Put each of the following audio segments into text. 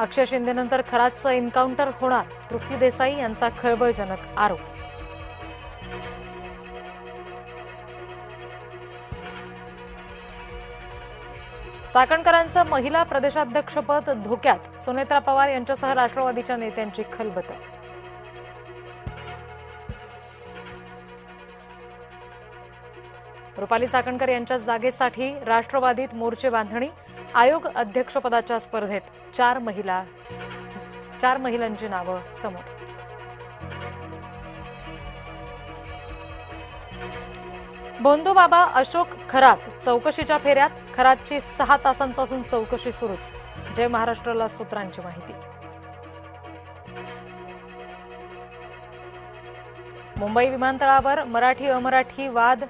अक्षय शिंदेनंतर खरातचं encounter होणार, तृप्ती देसाई यांचा खळबळजनक आरोप. चाकणकरांचं महिला प्रदेशाध्यक्षपद धोक्यात, सुनेत्रा पवार यांच्यासह राष्ट्रवादीच्या नेत्यांची खलबतं. रुपाली चाकणकर यांच्या जागेसाठी राष्ट्रवादीत मोर्चे बांधणी, आयोग अध्यक्षपदाच्या स्पर्धेत चार महिलांची नावं समोर. भोंदूबाबा अशोक खरात चौकशीच्या फेऱ्यात, खरातची 6 तासांपासून चौकशी सुरूच, जय महाराष्ट्राला सूत्रांची माहिती. मुंबई विमानतळावर मराठी अमराठी वाद,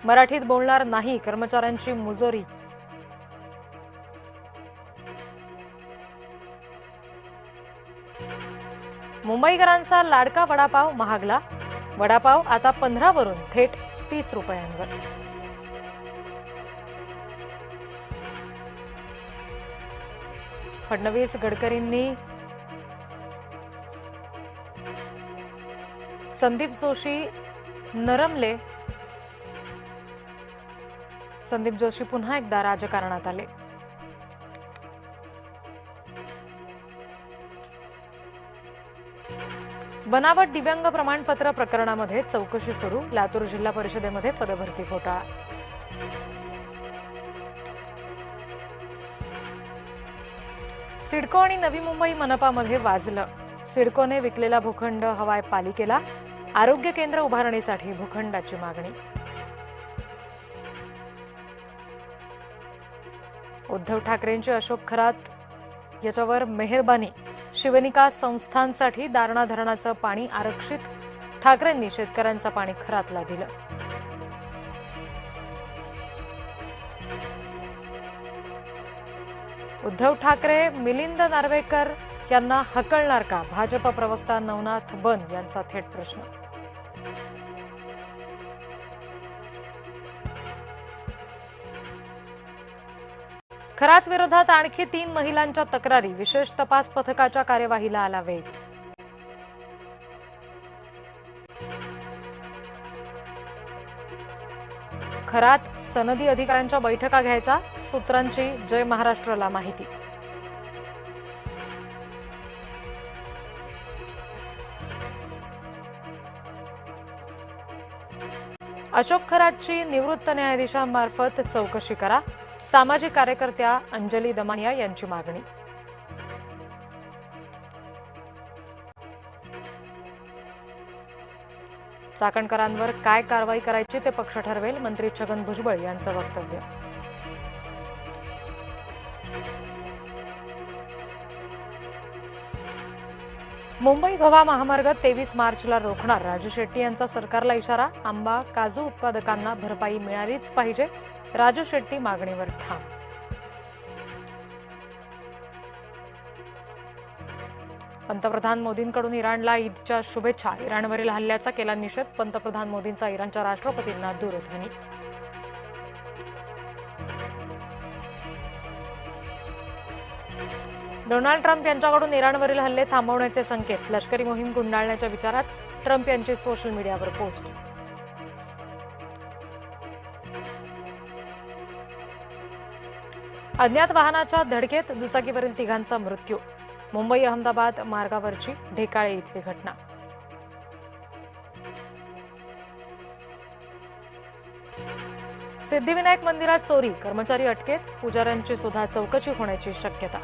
मराठीत बोलणार नाही, कर्मचाऱ्यांची मुजोरी. मुंबईकरांचा लाडका वडापाव महागला, वडापाव आता 15 वरून थेट 30 रुपयांवर. फडणवीस गडकरींनी संदीप जोशी नरमले, संदीप जोशी पुन्हा एकदा राजकारणात आले. बनावट दिव्यांग प्रमाणपत्र प्रकरणामध्ये चौकशी सुरू, लातूर जिल्हा परिषदेमध्ये पदभरती घोटाळा. सिडको आणि नवी मुंबई मनपामध्ये वाजलं, सिडकोने विकलेला भूखंड हवाय पालिकेला, आरोग्य केंद्र उभारणीसाठी भूखंडाची मागणी. उद्धव ठाकरेंची अशोक खरात याच्यावर मेहरबानी, शिवनिका संस्थांसाठी दारणा धरणाचं पाणी आरक्षित, ठाकरेंनी शेतकऱ्यांचं पाणी खरातला दिलं. उद्धव ठाकरे मिलिंद नार्वेकर यांना हकलणार का, भाजप प्रवक्ता नवनाथ बन यांचा थेट प्रश्न. खरात विरोधात आणखी 3 महिलांच्या तक्रारी, विशेष तपास पथकाच्या कार्यवाहीला आला वेग. खरात सनदी अधिकाऱ्यांच्या बैठका घ्यायचा, सूत्रांची जय महाराष्ट्राला माहिती. अशोक खरातची निवृत्त न्यायाधीशांमार्फत चौकशी करा, सामाजिक कार्यकर्त्या अंजली दमानिया यांची मागणी. चाकणकरांवर काय कारवाई करायची ते पक्ष ठरवेल, मंत्री छगन भुजबळ यांचं वक्तव्य. मुंबई गोवा महामार्ग 23 मार्चला रोखणार, राजू शेट्टी यांचा सरकारला इशारा, आंबा काजू उत्पादकांना भरपाई मिळालीच पाहिजे, राजू शेट्टी मागणीवर ठाम. पंतप्रधान मोदींकडून इराणला ईदच्या शुभेच्छा, इराणवरील हल्ल्याचा केला निषेध, पंतप्रधान मोदींचा इराणच्या राष्ट्रपतींना दूरध्वनी. डोनाल्ड ट्रम्प यांच्याकडून इराणवरील हल्ले थांबवण्याचे संकेत, लष्करी मोहीम गुंडाळण्याच्या विचारात ट्रम्प यांची सोशल मीडियावर पोस्ट. अज्ञात वाहनाच्या धडकेत दुचाकीवरील 3घांचा मृत्यू, मुंबई अहमदाबाद मार्गावरची ढेकाळे इथली घटना. सिद्धिविनायक मंदिरात चोरी, कर्मचारी अटकेत, पुजाऱ्यांची सुद्धा चौकशी होण्याची शक्यता.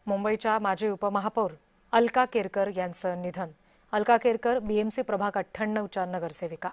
मुंबईच्या माजी उपमहापौर अलका केरकर यांचं निधन. अलका केरकर BMC प्रभाग 98च्या नगरसेविका.